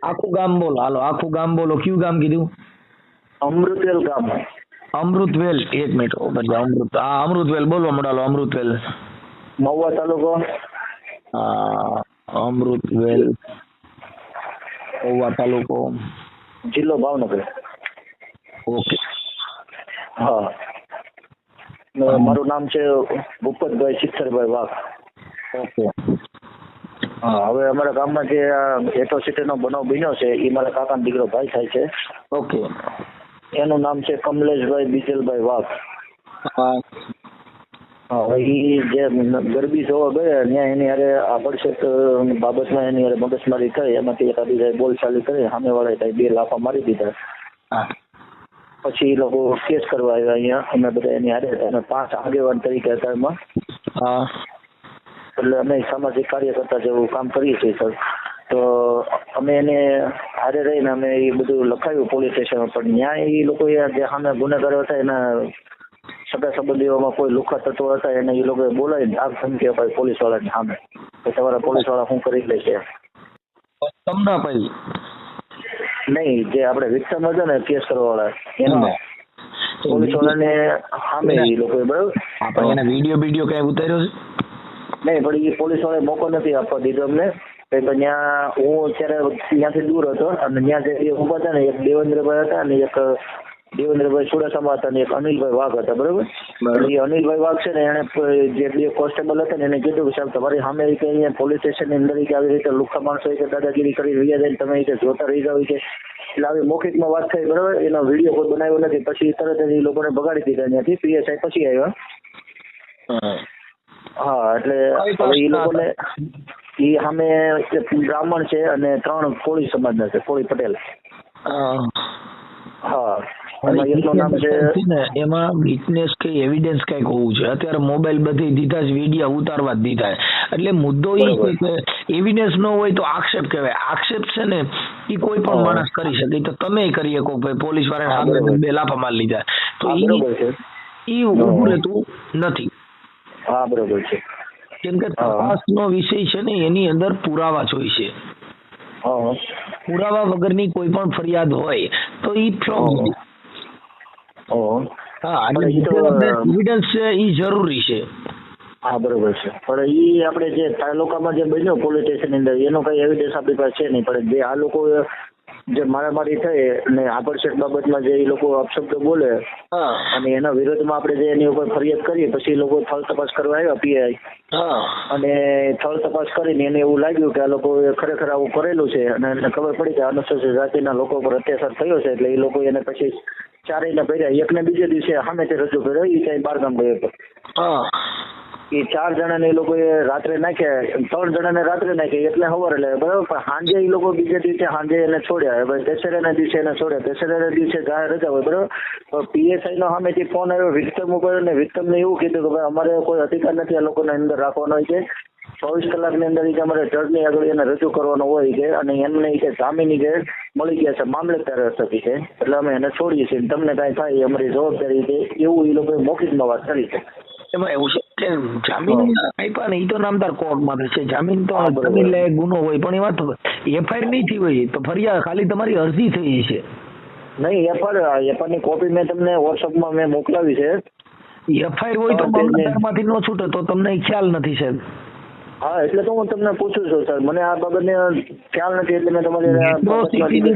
આખું ગામ બોલો, હાલો આખું ગામ બોલો. કયું ગામ કીધું? અમૃતવેલ ગામ. અમૃતવેલ. એક મિનિટ અમૃત, હા અમૃતવેલ બોલો મળાલો. અમૃતવેલ મહુવા તાલુકો. અમૃતવેલ મહુવા તાલુકો, જિલ્લો ભાવનગર. ઓકે. હા, મારું નામ છે ભૂપતભાઈ શિખરભાઈ વાઘ. ઓકે. હા, હવે અમારા ગામમાં જે એટ્રોસિટીનો બનાવ બન્યો છે એ મારા કાકાનો દીકરો ભાઈ થાય છે. ઓકે. એનું નામ છે કમલેશભાઈ બીજલભાઈ વાઘ. હા, એ જે ગરબી જોવા ગયા ત્યાં એની હારે આભડછેટ બાબતમાં એની હારે મગજમારી થઈ, એમાંથી એકાદી બોલચાલી કરી, સામેવાળાએ 2 લાફા મારી દીધા. પછી એ લોકો કેસ કરવા આવ્યા અહીંયા. અમે બધા એની હારે હતા અને 5 આગેવાન તરીકે હતા એમાં. એટલે અમે સામાજિક કાર્યકર્તા જેવું કામ કરીએ છીએ સર. તો અમે એને હારે રહીને અમે એ બધું લખાવ્યું પોલીસ સ્ટેશનમાં. પણ ત્યાં એ લોકો જે સામે ગુનેગારો હતા એના સગા સંબંધીઓમાં કોઈ લુખા તત્વો હતા એને એ લોકોએ બોલાવીને ધાક ધમકી અપાઈ પોલીસ વાળાની સામે કે તમારા પોલીસ વાળા શું કરી લે છે. તમને પછી નહીં, જે આપણે વિક્ટિમ હતા ને કેસ કરવા વાળા એના પોલીસ વાળાને સામે એ લોકોએ, બરાબર. એના વિડીયો કઈ ઉતાર્યો છે? નહીં, પણ એ પોલીસ વાળાએ મોકો નથી આપવા દીધો અમને. ત્યાં હું અત્યારે ત્યાંથી દૂર હતો અને ત્યાં જે ઉભા હતા ને એક દેવેન્દ્રભાઈ હતા અને એક દેવેન્દ્રભાઈ ચુડાસમા હતા અને એક અનિલભાઈ વાઘ હતા, બરોબર. એ અનિલભાઈ વાઘ છે ને એને જે 2 કોન્સ્ટેબલ હતા ને એને કીધું કે સાહેબ તમારી સામે કે અહીંયા પોલીસ સ્ટેશનની અંદર કે આવી રીતે લુખ્ખા માણસો કે દાદાગીરી કરી રહ્યા જાય તમે કે જોતા રહી જાવ કે. એટલે આવી મૌખિકમાં વાત થઈ, બરાબર. એનો વિડીયો કોઈ બનાવ્યો નથી. પછી તરત જ એ લોકોને બગાડી દીધા ત્યાંથી. પીએસઆઈ પછી આવ્યા. હા, એટલે હવે એ લોકોને એ સામે બ્રાહ્મણ છે અને 3 કોળી સમાજના છે, કોળી પટેલ. હા, એમાં વિટનેસ કે એવિડન્સ કઈક હોવું છે. અત્યારે મોબાઈલ બધી દીધા જ, વિડીયો ઉતારવા જ દીધા. એટલે મુદ્દો એ છે કે એવિડન્સ ન હોય તો આક્ષેપ કહેવાય. આક્ષેપ છે ને એ કોઈ પણ માણસ કરી શકે. તો તમે કરી શકો ભાઈ પોલીસ વાળાને સામે 2 લાફા મારી લીધા તો એ ઉભું રહેતું નથી. હા, બરોબર છે. કેમ કે તપાસનો વિષય છે ને એની અંદર પુરાવા જોઈશે. પુરાવા વગરની કોઈ પણ ફરિયાદ હોય તો એ ફ્રોડ. એવિડન્સ છે એ જરૂરી છે. હા, બરોબર છે. પણ એ આપણે જે તાલુકામાં જે બન્યો પોલીસ સ્ટેશન અંદર એનો કઈ એવિડન્સ આપણી પાસે છે નહીં. પણ જે આ લોકો જે મારામારી થઈ અને આભડછેટ બાબતમાં જે એ લોકો અપશબ્દ બોલે અને એના વિરોધમાં આપણે જે એની ઉપર ફરિયાદ કરીએ પછી એ લોકો સ્થળ તપાસ કરવા આવ્યા પીઆઈ. અને સ્થળ તપાસ કરીને એને એવું લાગ્યું કે આ લોકોએ ખરેખર આવું કરેલું છે અને એને ખબર પડી કે અનુસૂચિત જાતિના લોકો પર અત્યાચાર થયો છે. એટલે એ લોકો એને પછી 4 ને ભર્યા. એકને બીજે દિવસે સામેથી રજૂ કર્યો. એ ત્યાં બારગામ ગયો હતો. એ 4 જણાને એ લોકોએ રાત્રે નાખ્યા, 3 જણાને રાત્રે નાખ્યા એટલે સવારે લે, બરાબર. પણ સાંજે એ લોકો બીજે દિવસે સાંજે એને છોડ્યા. હવે દશેરાના દિવસે એને છોડ્યા. દશેરાના દિવસે જાહેર રજા હોય, બરાબર. તો પીએસઆઈ નો સામેથી ફોન આવ્યો વિક્ટિમ ઉપર અને વિક્ટિમને એવું કીધું કે ભાઈ અમારે કોઈ અધિકાર નથી આ લોકોને અંદર રાખવાનો હોય છે. 24 કલાકની અંદર અમારે જજની આગળ એને રજૂ કરવાનો હોય છે અને એમને કે જામીની કે મળી ગયા છે મામલતદાર હસ્તથી છે. એટલે અમે એને છોડીએ છીએ. તમને કાંઈ થાય અમારી જવાબદારી છે એવું એ લોકોએ મૌખિકમાં વાત કરી છે. એમાં એવું છે કે જામીન આપ્યા ને એ તો નામદાર કોર્ટમાં છે. જામીન તો જમીન લાયક ગુનો હોય પણ એમાં તો એફઆઈઆર નહીં થઈ હોય તો ફરિયાદ ખાલી તમારી અરજી થઈ છે. નહીં, એફઆઈઆર ની કોપી મેં તમને વોટ્સઅપમાં મેં મોકલાવી છે. એફઆઈઆર હોય તો મામલતદારમાંથી ન છૂટે તો તમને ખ્યાલ નથી સાહેબ. હા, એટલે તો હું તમને પૂછું છું સર. મને આ બાબતને ખ્યાલ નથી એટલે મેં તમારી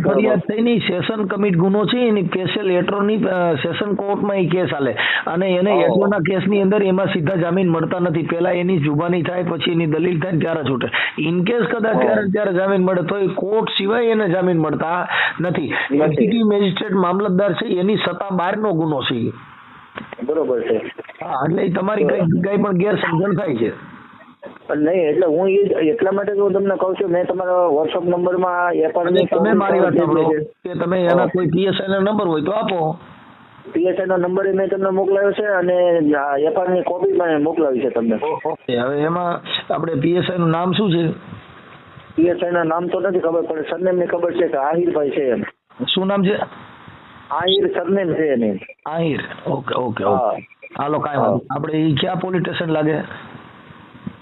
ફરિયાદ થઈ નહીં. સેશન કમિટ ગુનો છે એની સ્પેશિયલ એટ્રોની સેશન કોર્ટમાં એ કેસ હાલે અને એને એટ્રોના કેસની અંદર એમાં સીધા જામીન મળતા નથી. પહેલા એની જુબાની થાય પછી એની દલીલ થાય ત્યારે છૂટે. ઇનકેસ કદાચ ત્યારે જામીન મળે તો એ કોર્ટ સિવાય એને જામીન મળતા નથી. એક્ઝિક્યુટિવ મેજિસ્ટ્રેટ મામલતદાર છે એની સત્તા બહારનો ગુનો છે. બરોબર છે. હા, એટલે તમારી કઈ પણ ગેરસમજણ થાય છે. નહીં, એટલે હું એટલા માટે હું તમને કહું છું મેં તમારા વોટ્સઅપ નંબરમાં તમે મારી વાત સાંભળો કે તમે એના કોઈ પીએસઆઈ નો નંબર હોય તો આપો. પીએસઆઈ નો નંબર મેં તમને મોકલાવ્યો છે અને એફઆઈઆર ની કોપી મેં મોકલાવી છે તમને. ઓકે, હવે એમાં આપણે પીએસઆઈ નું નામ શું છે? પીએસઆઈ ના નામ તો નથી ખબર પણ સરનેમ ની ખબર છે કે આહિરભાઈ છે. એમ શું નામ છે? આહિર સરનેમ છે એને. આહિર. ઓકે ઓકે ઓકે, હાલો કાંઈ વાંધો. આપણે ક્યાં પોલીસ સ્ટેશન લાગે?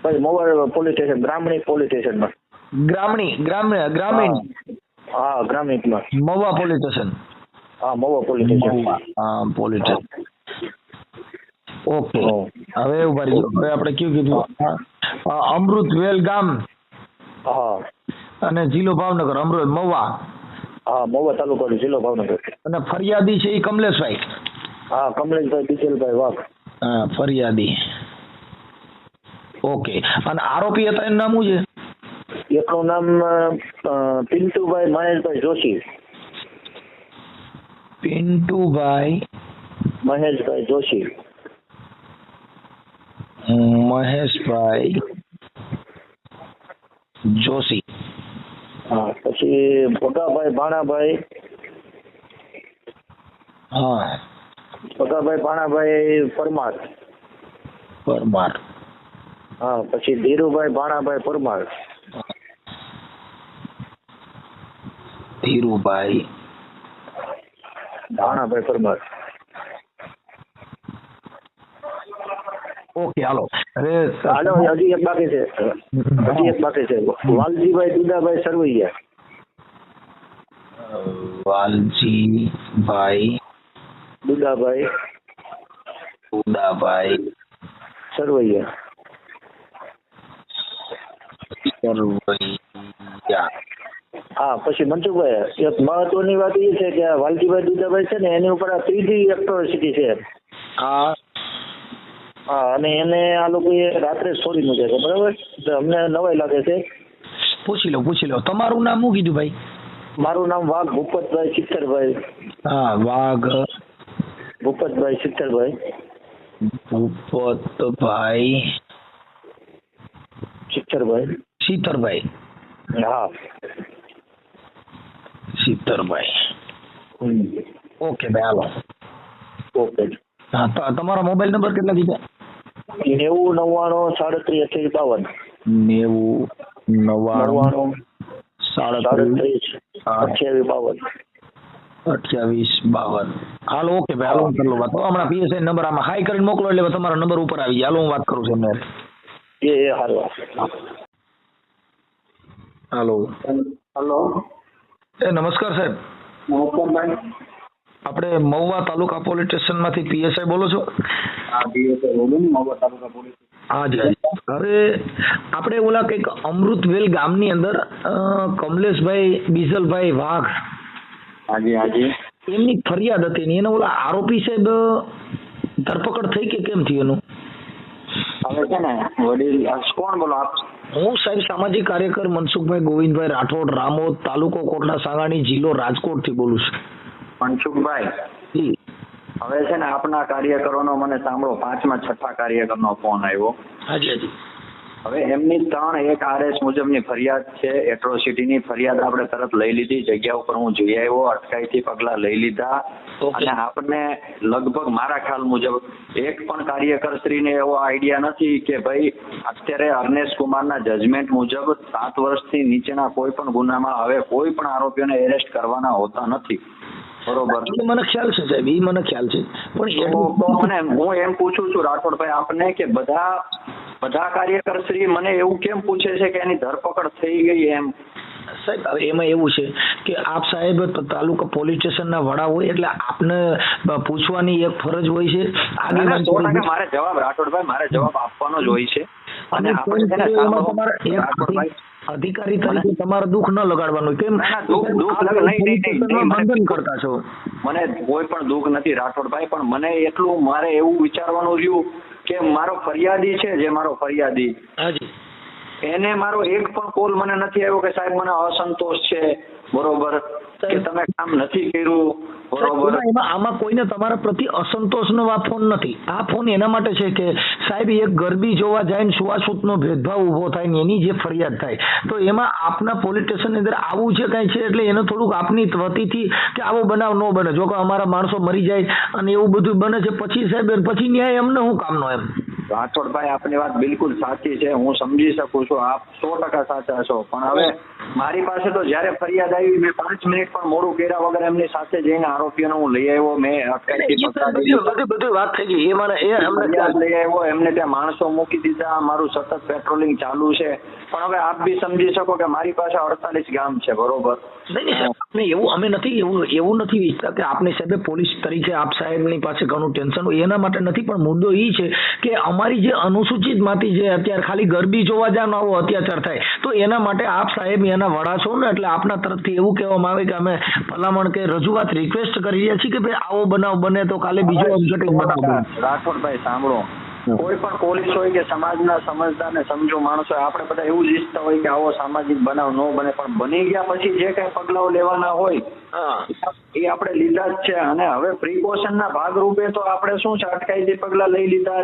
ભાઈ મોવા પોલીસ સ્ટેશન, બ્રાહ્મણી પોલીસ સ્ટેશનમાં. ગ્રામીણ હા ગ્રામીણમાં મહુવા પોલીસ સ્ટેશન. હા મહુવા પોલીસ સ્ટેશન. હા પોલીસ સ્ટેશન. ઓકે હવે ઉભા રહીજો. હવે આપણે કયું કીધું? અમૃતવેલ ગામ હા અને જિલ્લો ભાવનગર. અમૃત મહુવા. હા મહુવા તાલુકો જિલ્લો ભાવનગર. અને ફરિયાદી છે એ કમલેશભાઈ. હા કમલેશભાઈ બિચલભાઈ વાઘ. હા ફરિયાદી. ઓકે અને આરોપી હતા એનું નામ શું છે? એકનું નામ પિન્ટુભાઈ મહેશભાઈ જોશી. પિન્ટુભાઈ મહેશભાઈ જોશી. મહેશભાઈ જોશી. હા પછી ભગાભાઈ ભાણાભાઈ. હા ભગાભાઈ ભાણાભાઈ પરમાર. હા પછી ધીરુભાઈ ભાણાભાઈ પરમાર. ધીરુભાઈ ભાણાભાઈ પરમાર. ઓકે હાલો. હવે હાલો હજી એક બાકી છે. વાલજીભાઈ દુદાભાઈ સરવૈયા. વાલજીભાઈ દુદાભાઈ સરવૈયા. હા પછી મનસુખભાઈ એક મહત્વની વાત એ છે કે વાલજીભાઈ દુદાભાઈ છે ને એની ઉપર આ ત્રીજી એટ્રોસિટી છે. હા અને એને આ લોકોએ રાત્રે છોડી મૂક્યા છે. બરાબર તો અમને નવાઈ લાગે છે. પૂછી લો. તમારું નામ શું કીધું ભાઈ? મારું નામ વાઘ ભૂપતભાઈ ચિત્તરભાઈ. હા વાઘ ભૂપતભાઈ ચિત્તરભાઈ. શીતરભાઈ. હા શીતરભાઈ. ઓકે ભાઈ હાલો. ઓકે. હા તમારો મોબાઈલ નંબર કેટલા દીધા? 90 99 38 52. 2852. હાલો ઓકે ભાઈ હાલો હું કરી વાત. હમણાં પીએસઆઈ નંબર આમાં હાઈ કરીને મોકલો એટલે તમારો નંબર ઉપર આવી જાય. હાલો હું વાત કરું છું એમને. એ હાલો. હાલો. નમસ્કાર સાહેબ. નમસ્કાર ભાઈ. આપણે મહુવા તાલુકા પોલીસ સ્ટેશન માંથી પીએસઆઈ બોલો છો? હા પીએસઆઈ બોલું ને મહુવા તાલુકા પોલીસ. હાજી. હવે આપણે ઓલા કંઈક અમૃતવેલ ગામની અંદર કમલેશભાઈ બિજલભાઈ વાઘ હાજી એમની ફરિયાદ હતી ને એના ઓલા આરોપી સાહેબ ધરપકડ થઈ કે કેમ થયું એનું? હવે છે ને વડીલ કોણ બોલો આપ? હું સાહેબ સામાજિક કાર્યકર મનસુખભાઈ ગોવિંદભાઈ રાઠોડ, રામોદ, તાલુકો કોટડા સાંગાણી, જિલ્લો રાજકોટ થી બોલું છું. મનસુખભાઈ હવે છે ને આપના કાર્યકરોનો મને સાંભળો 5મા 6થા કાર્યકરનો ફોન આવ્યો. હાજી. હવે એમની 3 RS મુજબની ફરિયાદ છે. એટ્રોસિટીની ફરિયાદ આપણે તરત લઈ લીધી. જગ્યા ઉપર હું જઈ આવ્યો. અટકાયતી પગલા લઈ લીધા. અને આપણને લગભગ મારા ખ્યાલ મુજબ એક પણ કાર્યકરશ્રીને એવો આઈડિયા નથી કે ભાઈ અત્યારે અર્નેશ કુમારના જજમેન્ટ મુજબ 7 વર્ષથી નીચેના કોઈ પણ ગુનામાં હવે કોઈ પણ આરોપીઓને એરેસ્ટ કરવાના હોતા નથી. બરોબર. મને ખ્યાલ છે સાહેબ, એ મને ખ્યાલ છે. પણ મને હું એમ પૂછું છું રાઠોડભાઈ આપને કે બધા કાર્યકરશ્રી મને એવું કેમ પૂછે છે કે એની ધરપકડ થઈ ગઈ એમ? સાહેબ એમાં એવું છે કે આપ સાહેબ તાલુકા પોલીસ સ્ટેશનના વડા હોય એટલે આપને પૂછવાની એક ફરજ હોય છે. મારે જવાબ રાઠોડભાઈ મારે જવાબ આપવાનો જ હોય છે. અને આપણે અધિકારી તરીકે તમારે દુઃખ ન લગાડવાનું. કેમ બંધન કરતા છો? મને કોઈ પણ દુઃખ નથી રાઠોડભાઈ, પણ મને એટલું મારે એવું વિચારવાનું રહ્યું કે મારો ફરિયાદી છે જે મારો ફરિયાદી એને મારો એક પણ કોલ મને નથી આવ્યો કે સાહેબ મને અસંતોષ છે બરોબર કે તમે કામ નથી કર્યું બરોબર. આમાં કોઈને તમારા પ્રતિ અસંતોષનો આ ફોન નથી. આ ફોન એના માટે છે કે સાહેબ એક ગરબી જોવા જાય ને છૂવાછૂતનો ભેદભાવ ઉભો થાય ને એની જે ફરિયાદ થાય તો એમાં આપના પોલીસ સ્ટેશનની અંદર આવું છે કઈ છે એટલે એને થોડુંક આપની વતીથી કે આવો બનાવ ન બને. જો કે અમારા માણસો મરી જાય અને એવું બધું બને છે પછી સાહેબ પછી ન્યાય અમને શું કામનો એમ? રાઠોડભાઈ, આપની વાત બિલકુલ સાચી છે, હું સમજી શકું છું, આપ 100% સાચા છો. પણ હવે મારી પાસે તો જ્યારે ફરિયાદ આવી, મેં 5 મિનિટ પણ મોડું કર્યા વગર એમની સાથે જઈને આરોપીઓને હું લઈ આવ્યો, મેં અટકાયતી બધી વાત થઈ ગઈ, એ મને એ અમને ફરિયાદ લઈ આવ્યો, એમને ત્યાં માણસો મૂકી દીધા, મારું સતત પેટ્રોલિંગ ચાલુ છે. પણ હવે આપ બી સમજી શકો કે મારી પાસે 48 ગામ છે, બરોબર? નહીં સાહેબ, આપને એવું અમે નથી એવું નથી ઈચ્છતા કે આપની સાહેબે પોલીસ તરીકે આપ સાહેબની પાસે ઘણું ટેન્શન હોય, એના માટે નથી. પણ મુદ્દો એ છે કે અમારી જે અનુસૂચિત માંથી જે અત્યારે ખાલી ગરબી જોવા જવાનો આવો અત્યાચાર થાય, તો એના માટે આપ સાહેબ એના વડા છો ને, એટલે આપના તરફથી એવું કહેવામાં આવે કે અમે ભલામણ કે રજૂઆત રિક્વેસ્ટ કરી રહ્યા છીએ કે ભાઈ આવો બનાવ બને તો કાલે બીજો અનઘટિત બનાવ બને. રાઠોડભાઈ સાંભળો, કોઈ પણ પોલીસ હોય કે સમાજના સમજદાર ને સમજુ માણસ હોય, આપણે બધા એવું જ ઈચ્છતા હોય કે આવો સામાજિક બનાવ ન બને, પણ બની ગયા પછી જે કઈ પગલાઓ લેવાના હોય એ આપણે લીધા જ છે. અને હવે પ્રિકોશન ના ભાગરૂપે તો આપણે શું છે, અટકાયતી પગલા લઈ લીધા